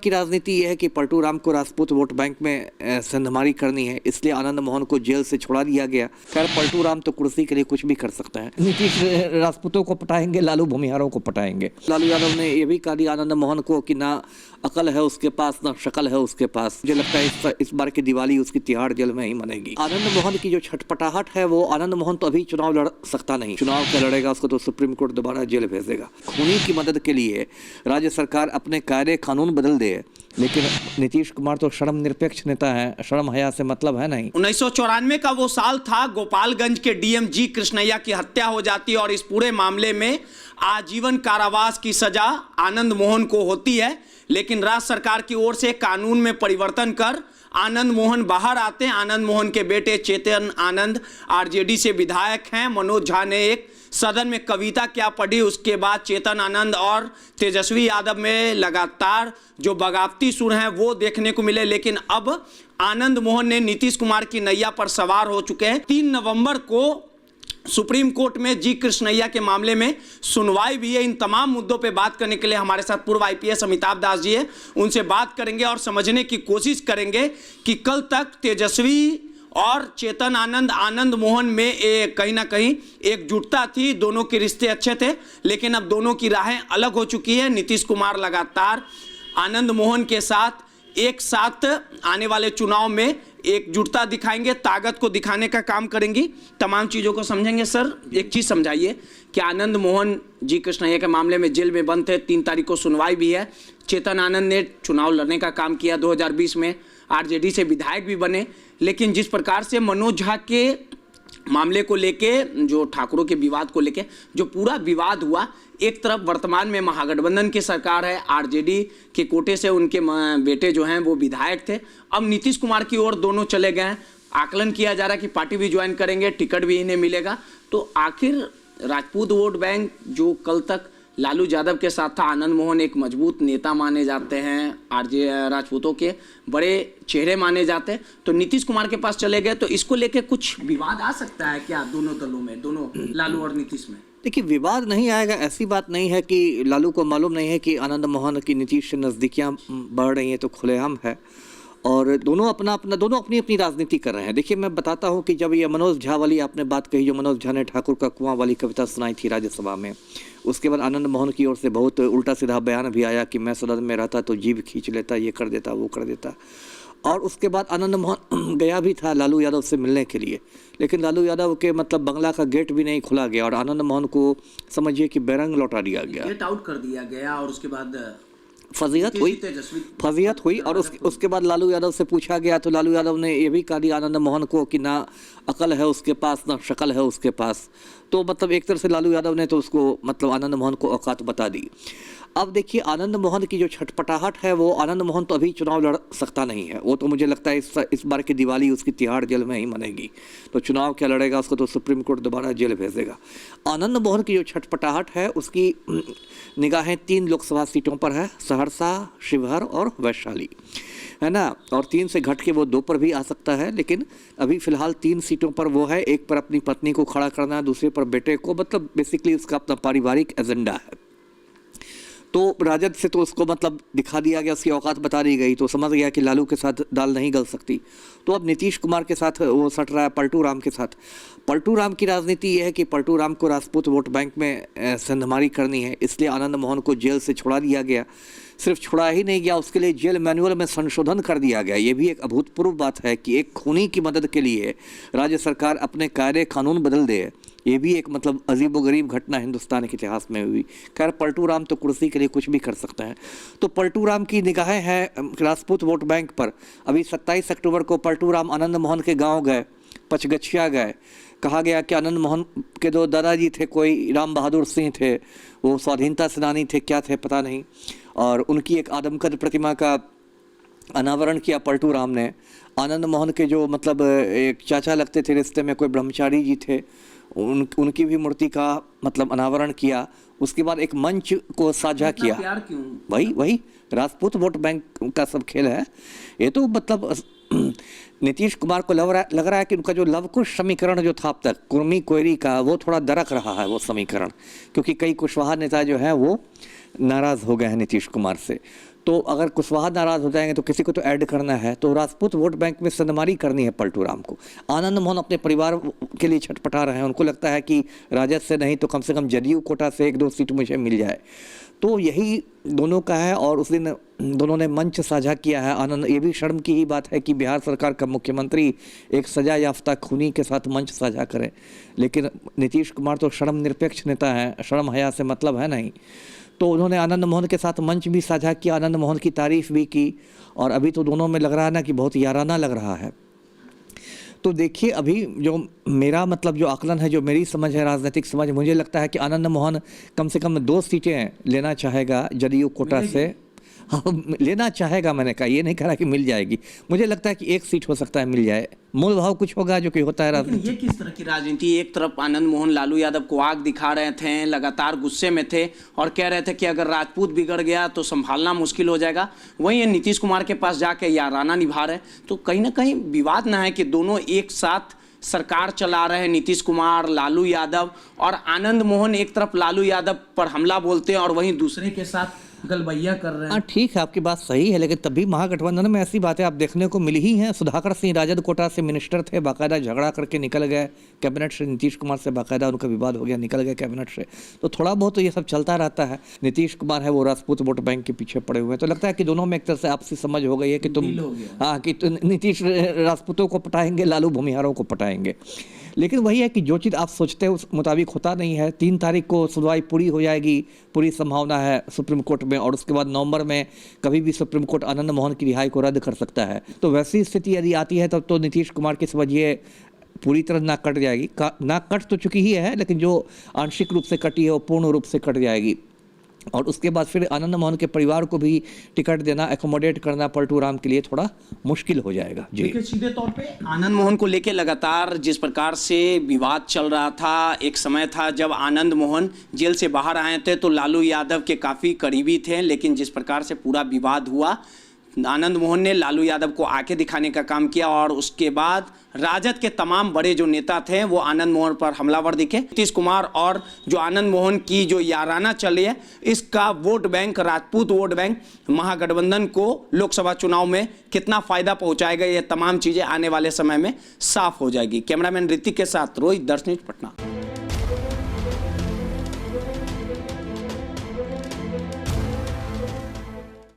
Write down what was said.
की राजनीति ये है कि पलटू राम को राजपूत वोट बैंक में संधमारी करनी है, इसलिए आनंद मोहन को जेल से छुड़ा दिया गया। खैर पलटू राम तो कुर्सी के लिए कुछ भी कर सकता है। नीतीश राजपूतों को पटाएंगे, लालू भूमिहारों को पटाएंगे। लालू यादव ने ये भी कहा दिया आनंद मोहन को कि ना अकल है उसके पास, ना शक्ल है उसके पास। मुझे लगता है इस बार की दिवाली उसकी तिहाड़ जेल में ही मनेगी। आनंद मोहन की जो छटपटाहट है वो, आनंद मोहन तो अभी चुनाव लड़ सकता नहीं, चुनाव क्या लड़ेगा, उसको तो सुप्रीम कोर्ट दोबारा जेल भेजेगा। खूनी की मदद के लिए राज्य सरकार अपने कायदे कानून बदल दे, लेकिन नीतीश कुमार तो शर्म निरपेक्ष नेता है, शर्म हया से मतलब है नहीं। 1994 का वो साल था, गोपालगंज के डीएम जी कृष्णैया की हत्या हो जाती और इस पूरे मामले में आजीवन कारावास की सजा आनंद मोहन को होती है। लेकिन राज्य सरकार की ओर से कानून में परिवर्तन कर आनंद मोहन बाहर आते हैं। आनंद मोहन के बेटे चेतन आनंद आरजेडी से विधायक हैं। मनोज झा ने एक सदन में कविता क्या पढ़ी, उसके बाद चेतन आनंद और तेजस्वी यादव में लगातार जो बगावती सुर हैं वो देखने को मिले। लेकिन अब आनंद मोहन ने नीतीश कुमार की नैया पर सवार हो चुके हैं। 3 नवंबर को सुप्रीम कोर्ट में जी कृष्णैया के मामले में सुनवाई भी है। इन तमाम मुद्दों पे बात करने के लिए हमारे साथ पूर्व आईपीएस अमिताभ दास जी है, उनसे बात करेंगे और समझने की कोशिश करेंगे कि कल तक तेजस्वी और चेतन आनंद, आनंद मोहन में कहीं ना कहीं एकजुटता थी, दोनों के रिश्ते अच्छे थे, लेकिन अब दोनों की राहें अलग हो चुकी है। नीतीश कुमार लगातार आनंद मोहन के साथ एक साथ आने वाले चुनाव में एकजुटता दिखाएंगे, ताकत को दिखाने का काम करेंगी, तमाम चीज़ों को समझेंगे। सर एक चीज़ समझाइए कि आनंद मोहन जी कृष्णैया के मामले में जेल में बंद थे, 3 तारीख को सुनवाई भी है। चेतन आनंद ने चुनाव लड़ने का काम किया, 2020 में आरजेडी से विधायक भी बने। लेकिन जिस प्रकार से मनोज झा के मामले को लेके, जो ठाकुरों के विवाद को लेके जो पूरा विवाद हुआ, एक तरफ वर्तमान में महागठबंधन की सरकार है, आरजेडी के कोटे से उनके बेटे जो हैं वो विधायक थे, अब नीतीश कुमार की ओर दोनों चले गए हैं। आकलन किया जा रहा है कि पार्टी भी ज्वाइन करेंगे, टिकट भी इन्हें मिलेगा। तो आखिर राजपूत वोट बैंक जो कल तक लालू यादव के साथ था, आनंद मोहन एक मजबूत नेता माने जाते हैं, आरजे राजपूतों के बड़े चेहरे माने जाते हैं, तो नीतीश कुमार के पास चले गए, तो इसको लेके कुछ विवाद आ सकता है क्या दोनों दलों में, दोनों लालू और नीतीश में? देखिए विवाद नहीं आएगा, ऐसी बात नहीं है कि लालू को मालूम नहीं है कि आनंद मोहन की नीतीश से नज़दीकियाँ बढ़ रही हैं, तो खुलेआम है। और दोनों अपनी अपनी राजनीति कर रहे हैं। देखिए मैं बताता हूं कि जब ये मनोज झा वाली आपने बात कही, जो मनोज झा ने ठाकुर का कुआं वाली कविता सुनाई थी राज्यसभा में, उसके बाद आनंद मोहन की ओर से बहुत उल्टा सीधा बयान भी आया कि मैं सदन में रहता तो जीभ खींच लेता, ये कर देता, वो कर देता। और उसके बाद आनंद मोहन गया भी था लालू यादव से मिलने के लिए, लेकिन लालू यादव के मतलब बंगला का गेट भी नहीं खुला गया और आनंद मोहन को समझिए कि बेरंग लौटा दिया गया, गेट आउट कर दिया गया। और उसके बाद फजीहत हुई और उसके बाद लालू यादव से पूछा गया तो लालू यादव ने ये भी कहा दिया आनंद मोहन को कि ना अकल है उसके पास, ना शक्ल है उसके पास। तो मतलब एक तरह से लालू यादव ने तो उसको मतलब आनंद मोहन को औकात बता दी। अब देखिए आनंद मोहन की जो छटपटाहट है वो, आनंद मोहन तो अभी चुनाव लड़ सकता नहीं है, वो तो मुझे लगता है इस बार की दिवाली उसकी तिहाड़ जेल में ही मनेगी। तो चुनाव क्या लड़ेगा, उसको तो सुप्रीम कोर्ट दोबारा जेल भेजेगा। आनंद मोहन की जो छटपटाहट है उसकी निगाहें 3 लोकसभा सीटों पर है, सहरसा, शिवहर और वैशाली, है ना। और 3 से घट के वो 2 पर भी आ सकता है, लेकिन अभी फिलहाल 3 सीटों पर वो है। एक पर अपनी पत्नी को खड़ा करना, दूसरे पर बेटे को, मतलब बेसिकली उसका अपना पारिवारिक एजेंडा है। तो राजद से तो उसको मतलब दिखा दिया गया, उसकी औकात बता दी गई, तो समझ गया कि लालू के साथ दाल नहीं गल सकती। तो अब नीतीश कुमार के साथ वो सट रहा है पलटू राम के साथ। पलटू राम की राजनीति ये है कि पलटू राम को राजपूत वोट बैंक में संधमारी करनी है, इसलिए आनंद मोहन को जेल से छुड़ा दिया गया। सिर्फ छुड़ा ही नहीं गया, उसके लिए जेल मैनुअल में संशोधन कर दिया गया। ये भी एक अभूतपूर्व बात है कि एक खूनी की मदद के लिए राज्य सरकार अपने कायदे कानून बदल दे। ये भी एक मतलब अजीबोगरीब घटना हिंदुस्तान के इतिहास में हुई। खैर पलटू राम तो कुर्सी के लिए कुछ भी कर सकता है। तो पलटू राम की निगाहें हैं राजपूत वोट बैंक पर। अभी 27 अक्टूबर को पलटू राम आनंद मोहन के गांव गए, पचगछिया गए। कहा गया कि आनंद मोहन के 2 दादाजी थे, कोई राम बहादुर सिंह थे, वो स्वाधीनता सेनानी थे, क्या थे पता नहीं, और उनकी एक आदमकद प्रतिमा का अनावरण किया पलटू राम ने। आनंद मोहन के जो मतलब एक चाचा लगते थे रिश्ते में, कोई ब्रह्मचारी जी थे, उनकी भी मूर्ति का मतलब अनावरण किया। उसके बाद एक मंच को साझा किया। प्यार क्यों? वही राजपूत वोट बैंक का सब खेल है ये। तो मतलब नीतीश कुमार को लग रहा है कि उनका जो लवकुश समीकरण जो था अब तक कुर्मी कोयरी का, वो थोड़ा दरक रहा है वो समीकरण, क्योंकि कई कुशवाहा नेता जो हैं वो नाराज़ हो गए हैं नीतीश कुमार से। तो अगर कुशवाहा नाराज हो जाएंगे तो किसी को तो ऐड करना है, तो राजपूत वोट बैंक में सनमारी करनी है पलटू राम को। आनंद मोहन अपने परिवार के लिए छटपटा रहे हैं, उनको लगता है कि राजद से नहीं तो कम से कम जदयू कोटा से 1-2 सीट मुझे मिल जाए। तो यही दोनों का है। और उस दिन दोनों ने मंच साझा किया है। आनंद, ये भी शर्म की ही बात है कि बिहार सरकार का मुख्यमंत्री एक सजा याफ्ता खूनी के साथ मंच साझा करें, लेकिन नीतीश कुमार तो शर्म निरपेक्ष नेता है, शर्म हया से मतलब है नहीं। तो उन्होंने आनंद मोहन के साथ मंच भी साझा किया, आनंद मोहन की तारीफ भी की, और अभी तो दोनों में लग रहा है ना कि बहुत याराना लग रहा है। तो देखिए, अभी जो मेरा मतलब जो आकलन है, जो मेरी समझ है, राजनीतिक समझ, मुझे लगता है कि आनंद मोहन कम से कम 2 सीटें लेना चाहेगा जदयू कोटा से। हाँ, लेना चाहेगा, मैंने कहा, ये नहीं कह रहा कि मिल जाएगी। मुझे लगता है कि 1 सीट हो सकता है मिल जाए। मूल भाव कुछ होगा जो कि होता है राजनीति। ये किस तरह की राजनीति? एक तरफ आनंद मोहन लालू यादव को आग दिखा रहे थे, लगातार गुस्से में थे और कह रहे थे कि अगर राजपूत बिगड़ गया तो संभालना मुश्किल हो जाएगा। वहीं ये नीतीश कुमार के पास जाके याराना निभा रहे। तो कहीं ना कहीं विवाद ना है कि दोनों एक साथ सरकार चला रहे हैं, नीतीश कुमार, लालू यादव, और आनंद मोहन एक तरफ लालू यादव पर हमला बोलते हैं और वहीं दूसरे के साथ गलबैया कर रहे हैं। हाँ, ठीक है, आपकी बात सही है, लेकिन तभी महागठबंधन में ऐसी बातें आप देखने को मिली ही हैं। सुधाकर सिंह राजद कोटा से मिनिस्टर थे, बाकायदा झगड़ा करके निकल गए कैबिनेट से। नीतीश कुमार से बाकायदा उनका विवाद हो गया, निकल गए कैबिनेट से। तो थोड़ा बहुत तो ये सब चलता रहता है। नीतीश कुमार है वो राजपूत वोट बैंक के पीछे पड़े हुए हैं। तो लगता है कि दोनों में एक तरह से आपसी समझ हो गई है कि तुम, हाँ, कि नीतीश राजपूतों को पटाएंगे, लालू भूमिहारों को पटाएंगे। लेकिन वही है कि जो चीज़ आप सोचते हैं उस मुताबिक होता नहीं है। 3 तारीख को सुनवाई पूरी हो जाएगी, पूरी संभावना है सुप्रीम कोर्ट में, और उसके बाद नवंबर में कभी भी सुप्रीम कोर्ट आनंद मोहन की रिहाई को रद्द कर सकता है। तो वैसी स्थिति यदि आती है तब तो नीतीश कुमार की समझिए पूरी तरह ना कट जाएगी, ना कट तो चुकी ही है, लेकिन जो आंशिक रूप से कटी है वो पूर्ण रूप से कट जाएगी। और उसके बाद फिर आनंद मोहन के परिवार को भी टिकट देना, एकोमोडेट करना पलटू राम के लिए थोड़ा मुश्किल हो जाएगा। जी, देखिए, सीधे तौर पे आनंद मोहन को लेकर लगातार जिस प्रकार से विवाद चल रहा था, एक समय था जब आनंद मोहन जेल से बाहर आए थे तो लालू यादव के काफ़ी करीबी थे, लेकिन जिस प्रकार से पूरा विवाद हुआ, आनंद मोहन ने लालू यादव को आके दिखाने का काम किया और उसके बाद राजद के तमाम बड़े जो नेता थे वो आनंद मोहन पर हमलावर दिखे। नीतीश कुमार और जो आनंद मोहन की जो याराना चली है, इसका vote bank, Rajput vote bank, Mahagathbandhan को लोकसभा चुनाव में कितना फायदा पहुंचाएगा, ये तमाम चीजें आने वाले समय में साफ हो जाएगी। कैमरामैन ऋतिक के साथ रोहित, दर्श न्यूज़, पटना।